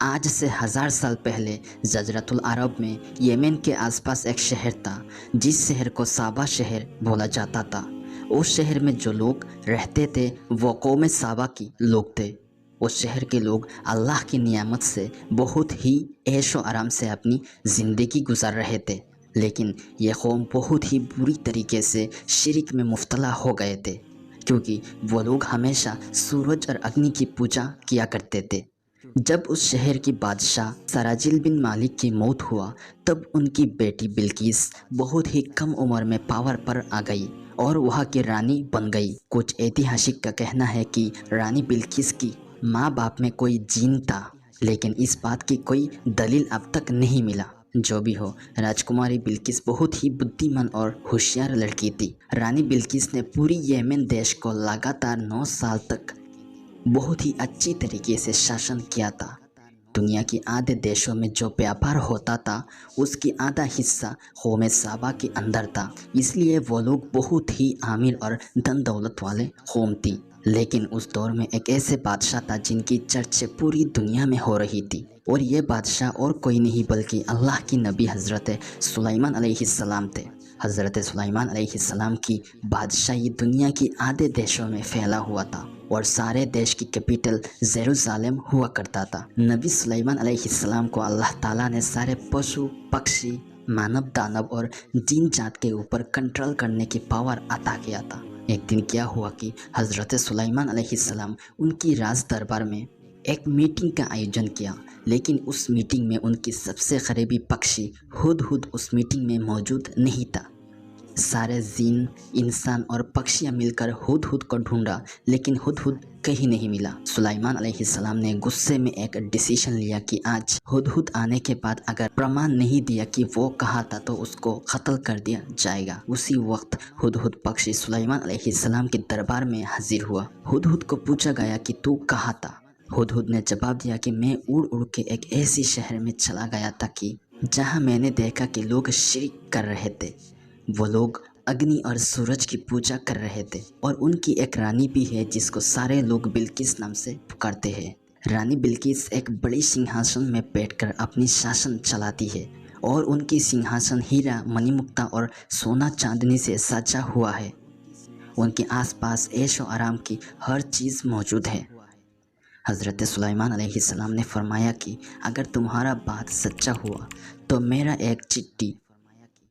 آج سے 1000 سال پہلے جزیرۃ العرب میں یمن کے آس پاس ایک شہر تھا جس شہر کو سابا شہر بولا جاتا تھا۔ اس شہر میں جو لوگ رہتے تھے وہ قوم سابا کی لوگ تھے۔ اس شہر کے لوگ اللہ کی نعمت سے بہت ہی عیش و آرام سے اپنی زندگی گزار رہے تھے، لیکن یہ قوم بہت ہی بری طریقے سے شرک میں مبتلا ہو گئے تھے، کیونکہ وہ لوگ ہمیشہ سورج اور اگنی کی پوجا کیا کرتے تھے۔ جب اس شہر کی بادشاہ سراجل بن مالک کی موت ہوا تب ان کی بیٹی بلقیس بہت ہی کم عمر میں پاور پر آ گئی اور وہاں کی رانی بن گئی۔ کچھ ایتہاسک کا کہنا ہے کہ رانی بلقیس کی ماں باپ میں کوئی جین تھا، لیکن اس بات کی کوئی دلیل اب تک نہیں ملا۔ جو بھی ہو، راجکماری بلقیس بہت ہی بدھیمان اور ہوشیار لڑکی تھی۔ رانی بلقیس نے پوری یمن دیش کو لگاتار 9 سال تک بہت ہی اچھی طریقے سے شاشن کیا تھا۔ دنیا کی آدھے دیشوں میں جو بیاپار ہوتا تھا اس کی آدھا حصہ قوم سابا کے اندر تھا، اس لیے وہ لوگ بہت ہی امیر اور دھن دولت والے قوم تھی۔ لیکن اس دور میں ایک ایسے بادشاہ تھا جن کی چرچے پوری دنیا میں ہو رہی تھی، اور یہ بادشاہ اور کوئی نہیں بلکہ اللہ کی نبی حضرت سلیمان علیہ السلام تھے۔ حضرت سلیمان علیہ السلام کی بادشاہی دنیا کی آدھے دیشوں میں پھیلا ہوا تھا، اور سارے دیش کی کیپٹل یروشلم ہوا کرتا تھا۔ نبی سلیمان علیہ السلام کو اللہ تعالیٰ نے سارے پشو پکشی، مانو دانو اور جن جات کے اوپر کنٹرول کرنے کی پاور عطا کیا تھا۔ ایک دن کیا ہوا کہ حضرت سلیمان علیہ السلام ان کی راز دربار میں ایک میٹنگ کا آیوجن کیا، لیکن اس میٹنگ میں ان کی سب سے قریبی پکشی ہدہد اس میٹنگ میں موجود نہیں تھا۔ سارے جن، انسان اور پکشیاں مل کر ہدہد کو ڈھونڈا، لیکن ہدہد کہیں نہیں ملا۔ سلیمان علیہ السلام نے غصے میں ایک ڈیسیشن لیا کہ آج ہدہد آنے کے بعد اگر پرمان نہیں دیا کہ وہ کہاں تھا تو اس کو قتل کر دیا جائے گا۔ اسی وقت ہدہد پکشی سلیمان علیہ السلام کے دربار میں حاضر ہوا۔ ہدہد کو پوچھا گیا کہ تو کہاں تھا؟ ہدہد نے جواب دیا کہ میں اڑ اڑ کے ایک ایسی شہر میں چلا گیا تھا کہ جہاں میں نے دیکھا کہ لوگ شرک کر رہے تھے۔ وہ لوگ اگنی اور سورج کی پوجا کر رہے تھے، اور ان کی ایک رانی بھی ہے جس کو سارے لوگ بلقیس نام سے پکارتے ہیں۔ رانی بلقیس ایک بڑی سنہاسن میں بیٹھ کر اپنی شاشن چلاتی ہے، اور ان کی سنہاسن ہیرا، منی مکتا اور سونا چاندنی سے سجا ہوا ہے۔ ان کے آس پاس عیش و آرام کی ہر چیز موجود ہے۔ حضرت سلیمان علیہ السلام نے فرمایا کہ اگر تمہارا بات سچا ہوا تو میرا ایک چٹھی